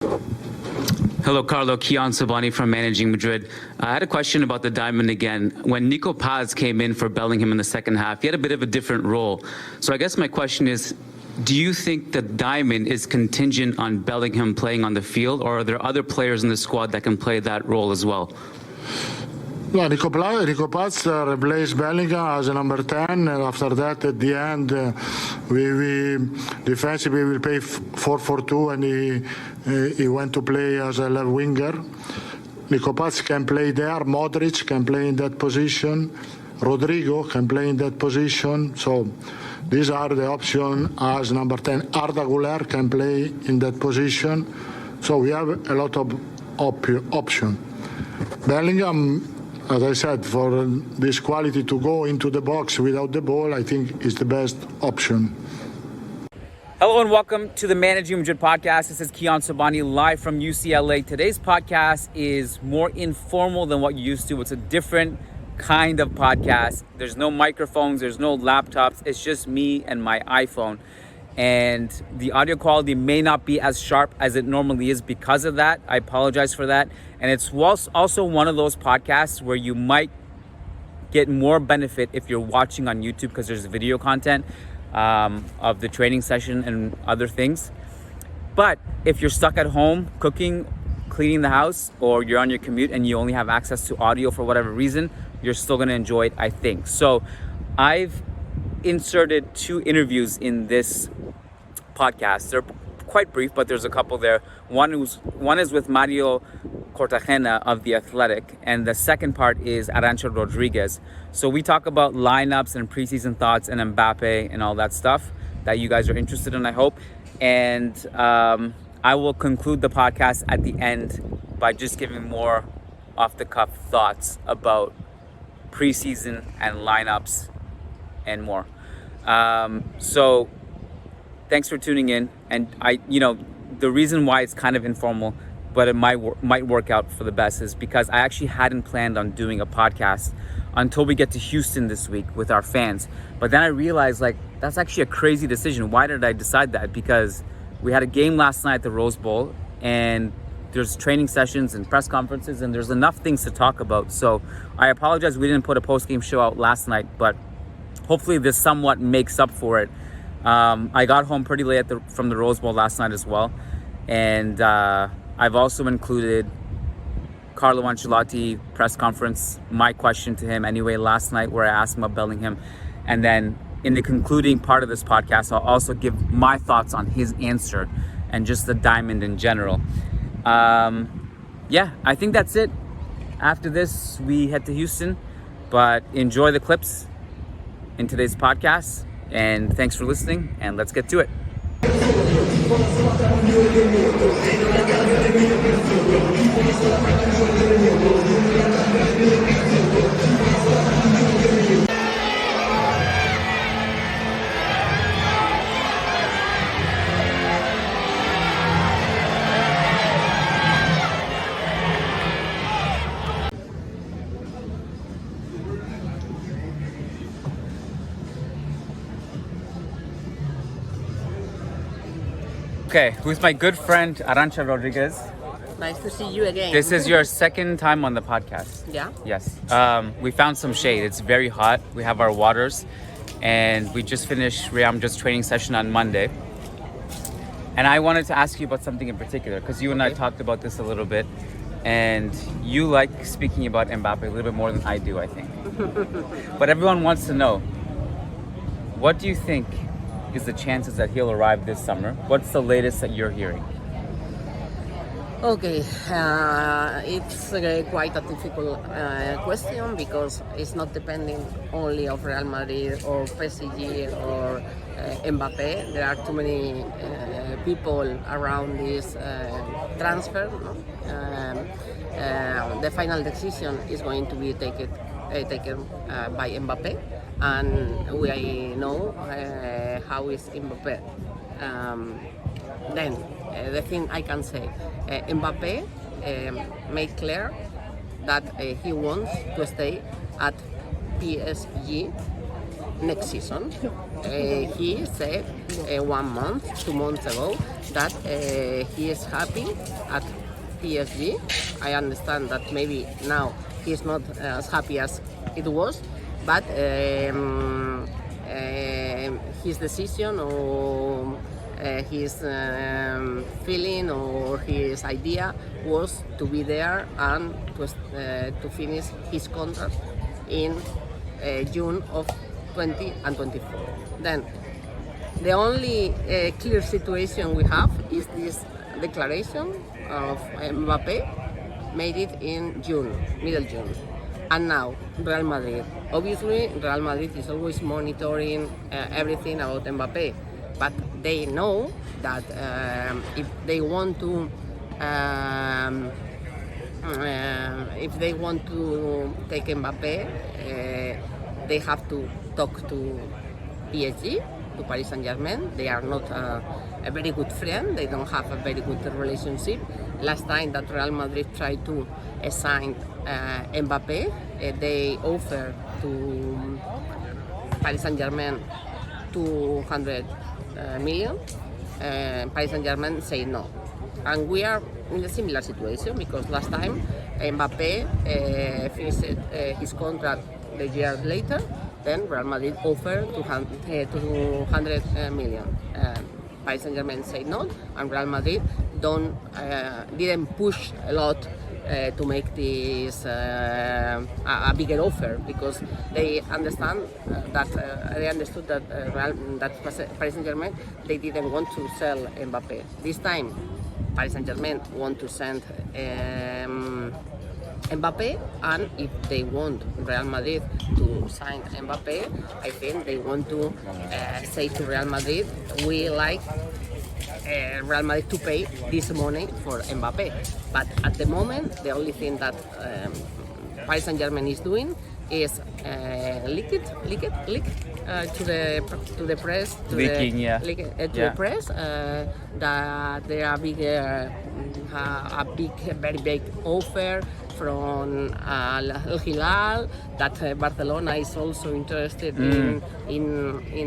Hello, Carlo. Kiyan Sobhani from Managing Madrid. I had a question about the diamond again. When Nico Paz came in for Bellingham in the second half, he had a bit of a different role. So I guess my question is, do you think the diamond is contingent on Bellingham playing on the field, or are there other players in the squad that can play that role as well? No, Nico Paz replaced Bellingham as a number 10, and after that, at the end, we defensively will play 4-4-2, and he went to play as a left winger. Nico Paz can play there. Modric can play in that position. Rodrigo can play in that position. So these are the options as number 10. Arda Güler can play in that position. So we have a lot of options. Bellingham, as I said, for this quality to go into the box without the ball, I think is the best option. Hello and welcome to the Managing Madrid Podcast. This is Kiyan Sobhani live from UCLA. Today's podcast is more informal than what you used to. It's a different kind of podcast. There's no microphones, there's no laptops. It's just me and my iPhone. And the audio quality may not be as sharp as it normally is because of that. I apologize for that. And it's also one of those podcasts where you might get more benefit if you're watching on YouTube because there's video content of the training session and other things. But if you're stuck at home cooking, cleaning the house, or you're on your commute and you only have access to audio for whatever reason, you're still going to enjoy it, I think. So I've inserted 2 interviews in this podcast. They're quite brief, but there's a couple there. One is with Mario Cortegana of The Athletic, and the second part is Arancha Rodriguez. So we talk about lineups and preseason thoughts and Mbappe and all that stuff that you guys are interested in, I hope. And I will conclude the podcast at the end by just giving more off-the-cuff thoughts about preseason and lineups and more. So thanks for tuning in. And the reason why it's kind of informal, but it might work out for the best, is because I actually hadn't planned on doing a podcast until we get to Houston this week with our fans. But then I realized, that's actually a crazy decision. Why did I decide that? Because we had a game last night at the Rose Bowl, and there's training sessions and press conferences, and there's enough things to talk about. So I apologize we didn't put a post-game show out last night, but hopefully this somewhat makes up for it. I got home pretty late from the Rose Bowl last night as well. And I've also included Carlo Ancelotti press conference, my question to him anyway last night, where I asked him about Bellingham. And then in the concluding part of this podcast, I'll also give my thoughts on his answer and just the diamond in general. I think that's it. After this, we head to Houston, but enjoy the clips in today's podcast. And thanks for listening, and let's get to it. Okay, who's my good friend Arancha Rodriguez. Nice to see you again. This is your second time on the podcast. Yeah? Yes. We found some shade. It's very hot. We have our waters, and we just finished Real Madrid's training session on Monday. And I wanted to ask you about something in particular, because you and I talked about this a little bit, and you like speaking about Mbappe a little bit more than I do, I think. But everyone wants to know, what do you think is the chances that he'll arrive this summer? What's the latest that you're hearing? Okay, it's quite a difficult question because it's not depending only of Real Madrid or PSG or Mbappe. There are too many people around this transfer. The final decision is going to be taken by Mbappe, and we know how is Mbappe. Then the thing I can say, Mbappe made clear that he wants to stay at PSG next season. he said 1 month, 2 months ago that he is happy at PSG. I understand that maybe now he's not as happy as it was, but his decision or his feeling or his idea was to be there and to finish his contract in June of 2024. Then the only clear situation we have is this declaration of Mbappe made it in June, middle June. And now Real Madrid. Obviously, Real Madrid is always monitoring everything about Mbappe, but they know that if they want to take Mbappe, they have to talk to PSG, to Paris Saint-Germain. They are not a very good friend. They don't have a very good relationship. Last time that Real Madrid tried to sign Mbappe, they offered to Paris Saint-Germain 200 million. Paris Saint-Germain say no. And we are in a similar situation because last time Mbappe finished his contract the year later. Then Real Madrid offered 200 million. Paris Saint-Germain said no, and Real Madrid didn't push a lot to make this a bigger offer because they understood that Paris Saint-Germain they didn't want to sell Mbappe. This time, Paris Saint-Germain want to send Mbappe, and if they want Real Madrid to sign Mbappe, I think they want to say to Real Madrid, we like Real Madrid to pay this money for Mbappe. But at the moment, the only thing that Paris Saint-Germain is doing is leak to the press, the press that there are very big offer from Al Hilal, that Barcelona is also interested in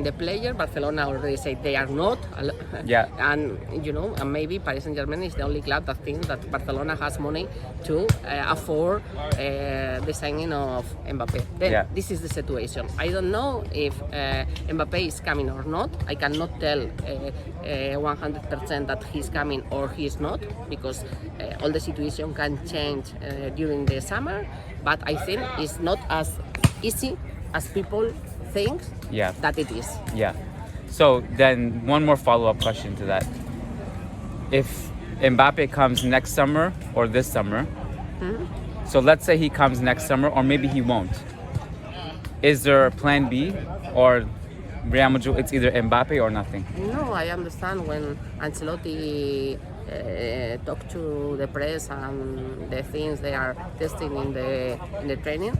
the player. Barcelona already said they are not. And and maybe Paris Saint-Germain is the only club that thinks that Barcelona has money to afford the signing of Mbappe. Then this is the situation. I don't know if Mbappe is coming or not. I cannot tell 100% that he's coming or he's not, because all the situation can change during the summer. But I think it's not as easy as people think that it is. Yeah. So then one more follow-up question to that. If Mbappe comes next summer or this summer, so let's say he comes next summer or maybe he won't. Is there a plan B, or Real Madrid, it's either Mbappe or nothing? No, I understand when Ancelotti talk to the press and the things they are testing in the training.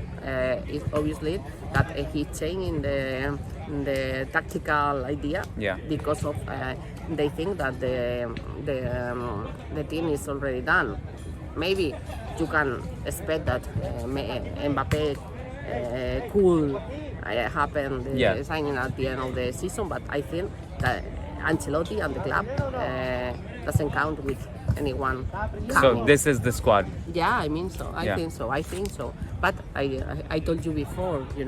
It's obviously that he changing the tactical idea because of they think that the team is already done. Maybe you can expect that Mbappe could happen the signing at the end of the season, but I think that Ancelotti and the club doesn't count with anyone coming. So this is the squad. Yeah, I mean so. I think so. But I told you before, we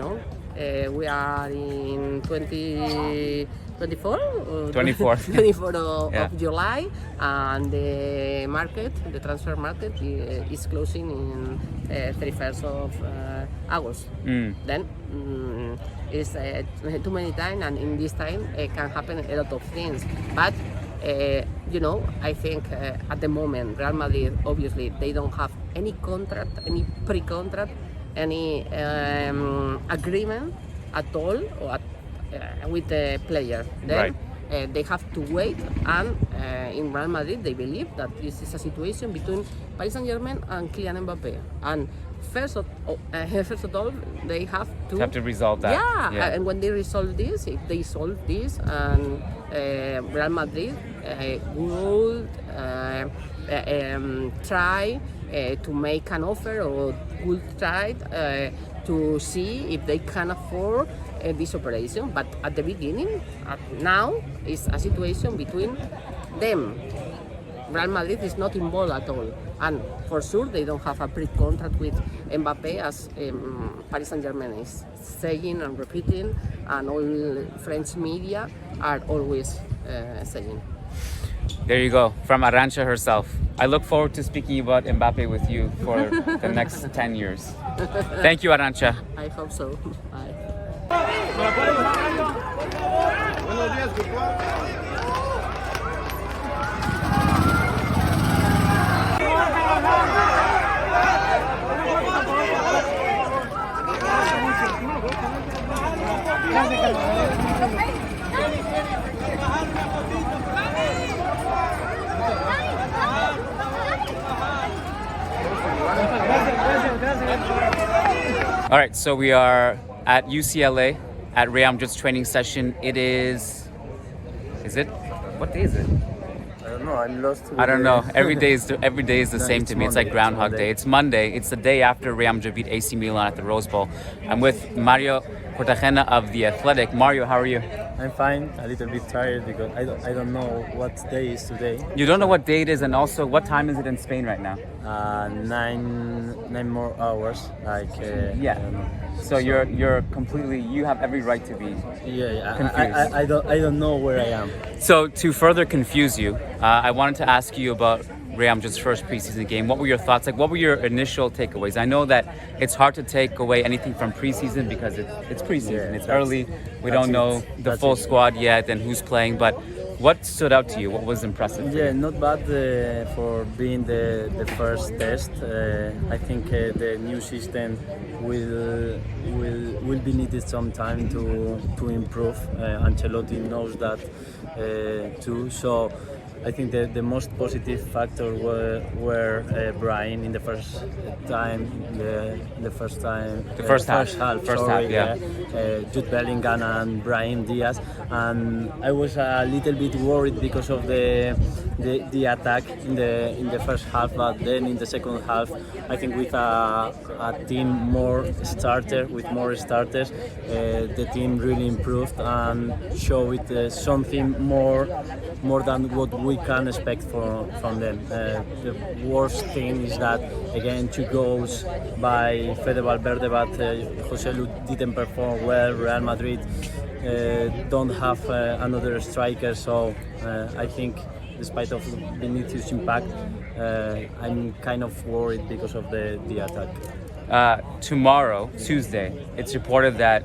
are in 24 of July, and the transfer market is closing in 31st of August. Then it's too many times, and in this time can happen a lot of things. But I think at the moment Real Madrid, obviously they don't have any contract, any pre-contract, any agreement at all with the player. Then they have to wait, and in Real Madrid they believe that this is a situation between Paris Saint-Germain and Kylian Mbappe. And first of all, they have to resolve that. And when they resolve this, if they solve this, and Real Madrid would try to make an offer, or would try to see if they can afford this operation. But at the beginning, now, it's a situation between them. Real Madrid is not involved at all, and for sure they don't have a pre-contract with Mbappe, as Paris Saint-Germain is saying and repeating, and all French media are always saying. There you go, from Arancha herself. I look forward to speaking about Mbappe with you for the next 10 years. Thank you, Arancha. I hope so. Bye. All right, so we are at UCLA at Real Madrid's training session. It is it? What day is it? I don't know. I'm lost. I don't know. Every day is the same it's to me. It's Monday, like Groundhog it's Day. It's Monday. It's the day after Real Madrid beat AC Milan at the Rose Bowl. I'm with Mario Cortegana of The Athletic. Mario, how are you? I'm fine. A little bit tired because I don't know what day is today. You don't know what day it is, and also what time is it in Spain right now? 9 more hours. Like Yeah. I don't know. So you're completely. You have every right to be. Yeah. Confused. I don't know where I am. So to further confuse you, I wanted to ask you about Real Madrid's first preseason game. What were your thoughts? Like, what were your initial takeaways? I know that it's hard to take away anything from preseason because it's preseason. Yeah, it's early. We don't know the That's full it. squad yet and who's playing. But what stood out to you? What was impressive? for Yeah, you? not bad for being the first test. I think the new system will be needed some time to improve. Ancelotti knows that too. So I think the most positive factor were Brian in the first time, the first half, yeah. Jude Bellingham and Brahim Diaz, and I was a little bit worried because of the attack in the first half, but then in the second half, I think with a team more starters, the team really improved and showed something more than what we can expect from them. The worst thing is that again 2 goals by Fede Valverde, but Joselu didn't perform well. Real Madrid don't have another striker, so I think despite of Vinicius' impact, I'm kind of worried because of the attack. Tomorrow, Tuesday, it's reported that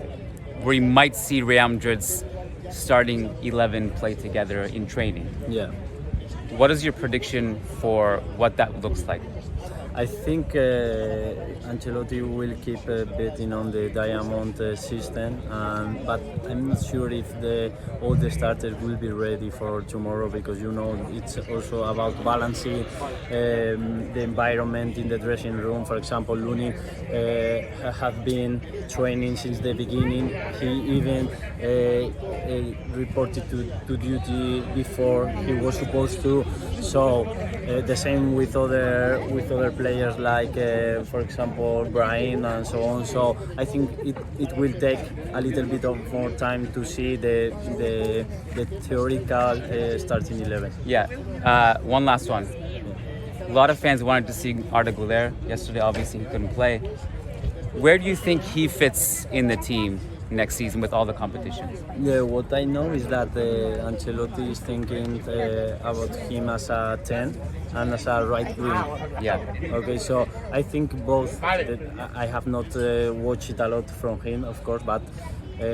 we might see Real Madrid's starting 11 play together in training. Yeah. What is your prediction for what that looks like? I think Ancelotti will keep betting on the diamond system, but I'm not sure if all the starters will be ready for tomorrow, because it's also about balancing the environment in the dressing room. For example, Looney have been training since the beginning. He even reported to duty before he was supposed to. So the same with other players like, for example, Brian and so on. So I think it will take a little bit of more time to see the theoretical starting 11. Yeah. One last one. A lot of fans wanted to see Arda Güler. Yesterday, obviously, he couldn't play. Where do you think he fits in the team next season with all the competition? Yeah, what I know is that Ancelotti is thinking about him as a 10 and as a right wing. Yeah. Okay, so I think both. I have not watched it a lot from him, of course, but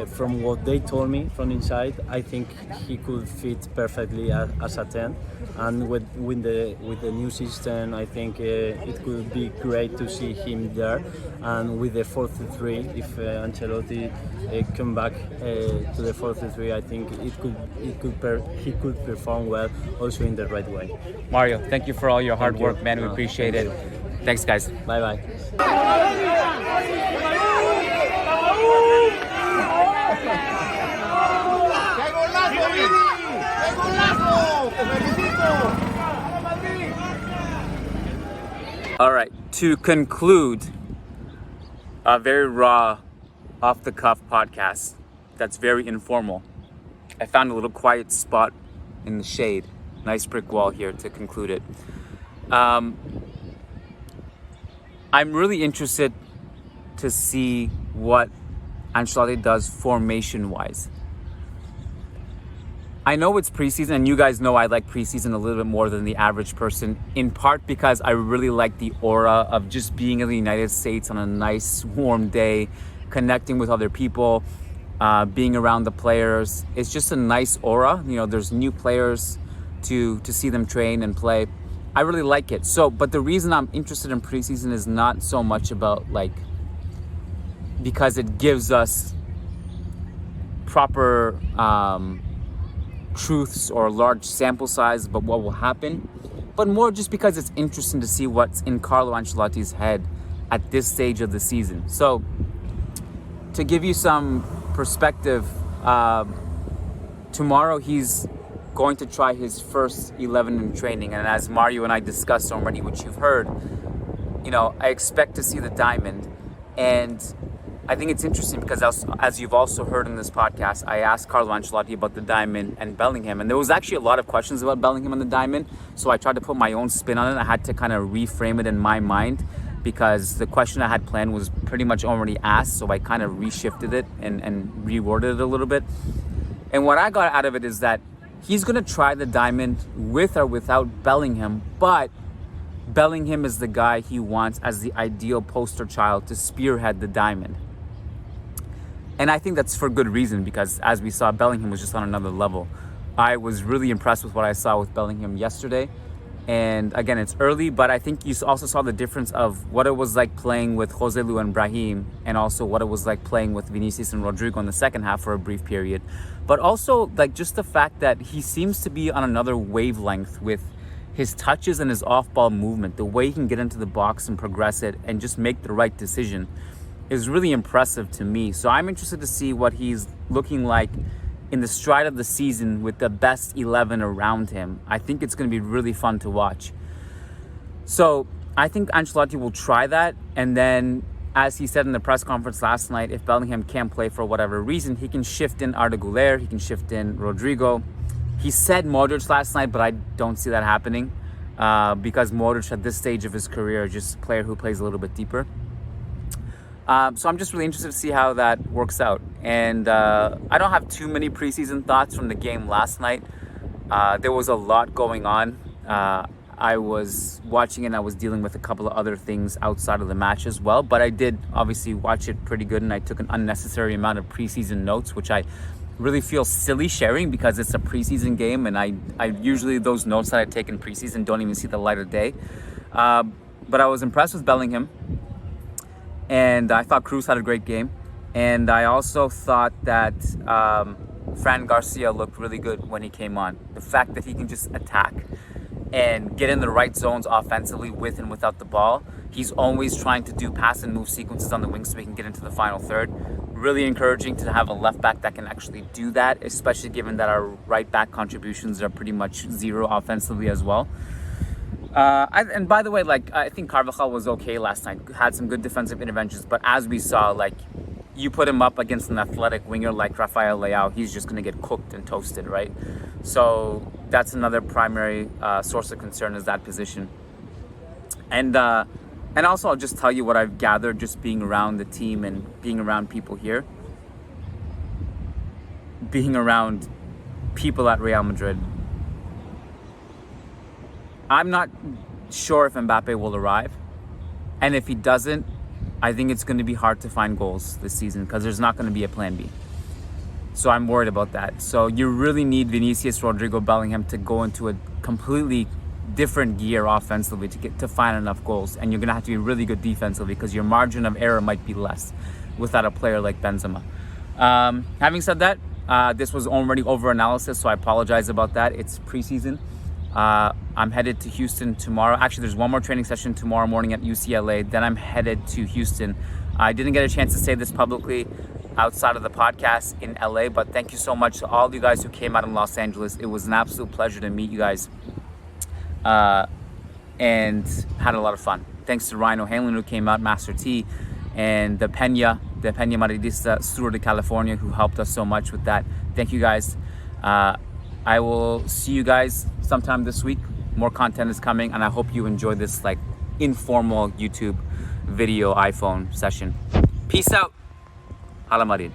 from what they told me from inside, I think he could fit perfectly as a 10. And with the new system, I think it could be great to see him there. And with the 4-3, if Ancelotti come back to the 4-3, I think he could perform well also in the right way. Mario, thank you for all your hard Thank you. work, man. We appreciate it. Thanks, guys. Bye bye. All right, to conclude a very raw, off-the-cuff podcast, that's very informal. I found a little quiet spot in the shade. Nice brick wall here to conclude it. I'm really interested to see what Ancelotti does formation-wise. I know it's preseason, and you guys know I like preseason a little bit more than the average person, in part because I really like the aura of just being in the United States on a nice, warm day, connecting with other people, being around the players. It's just a nice aura. You know, there's new players to see them train and play. I really like it. So, but the reason I'm interested in preseason is not so much about because it gives us proper truths or large sample size about what will happen, but more just because it's interesting to see what's in Carlo Ancelotti's head at this stage of the season. So to give you some perspective, tomorrow he's going to try his first 11 in training, and as Mario and I discussed already, which you've heard, you know, I expect to see the diamond. And I think it's interesting because as you've also heard in this podcast, I asked Carlo Ancelotti about the diamond and Bellingham, and there was actually a lot of questions about Bellingham and the diamond, so I tried to put my own spin on it. I had to kind of reframe it in my mind because the question I had planned was pretty much already asked, so I kind of reshifted it and reworded it a little bit. And what I got out of it is that he's going to try the diamond with or without Bellingham, but Bellingham is the guy he wants as the ideal poster child to spearhead the diamond. And I think that's for good reason, because as we saw, Bellingham was just on another level. I was really impressed with what I saw with Bellingham yesterday. And again, it's early, but I think you also saw the difference of what it was like playing with Joselu and Brahim, and also what it was like playing with Vinicius and Rodrigo in the second half for a brief period. But also just the fact that he seems to be on another wavelength with his touches and his off-ball movement. The way he can get into the box and progress it and just make the right decision is really impressive to me. So I'm interested to see what he's looking like in the stride of the season with the best 11 around him. I think it's going to be really fun to watch. So I think Ancelotti will try that. And then, as he said in the press conference last night, if Bellingham can't play for whatever reason, he can shift in Arda Güler, he can shift in Rodrigo. He said Modric last night, but I don't see that happening because Modric at this stage of his career is just a player who plays a little bit deeper. So I'm just really interested to see how that works out. And I don't have too many preseason thoughts from the game last night. There was a lot going on. I was watching and I was dealing with a couple of other things outside of the match as well. But I did obviously watch it pretty good, and I took an unnecessary amount of preseason notes, which I really feel silly sharing because it's a preseason game, and I usually those notes that I take in preseason don't even see the light of day. But I was impressed with Bellingham. And I thought Cruz had a great game. And I also thought that Fran Garcia looked really good when he came on. The fact that he can just attack and get in the right zones offensively with and without the ball. He's always trying to do pass and move sequences on the wings so he can get into the final third. Really encouraging to have a left back that can actually do that, especially given that our right back contributions are pretty much zero offensively as well. And by the way, I think Carvajal was okay last night, had some good defensive interventions, but as we saw, you put him up against an athletic winger like Rafael Leao, he's just going to get cooked and toasted, right? So that's another primary source of concern, is that position. And also I'll just tell you what I've gathered just being around the team and being around people here. Being around people at Real Madrid. I'm not sure if Mbappe will arrive. And if he doesn't, I think it's going to be hard to find goals this season because there's not going to be a plan B. So I'm worried about that. So you really need Vinicius, Rodrigo, Bellingham to go into a completely different gear offensively to find enough goals. And you're going to have to be really good defensively because your margin of error might be less without a player like Benzema. Having said that, this was already over-analysis, so I apologize about that. It's preseason. I'm headed to Houston tomorrow. Actually, there's one more training session tomorrow morning at UCLA. Then I'm headed to Houston. I didn't get a chance to say this publicly outside of the podcast in LA, but thank you so much to all you guys who came out in Los Angeles. It was an absolute pleasure to meet you guys and had a lot of fun. Thanks to Ryan O'Hanlon who came out, Master T, and the Pena the Peña Madridista Sur de California, who helped us so much with that. Thank you guys. I will see you guys sometime this week. More content is coming, and I hope you enjoy this like informal YouTube video iPhone session. Peace out. Hala Madrid.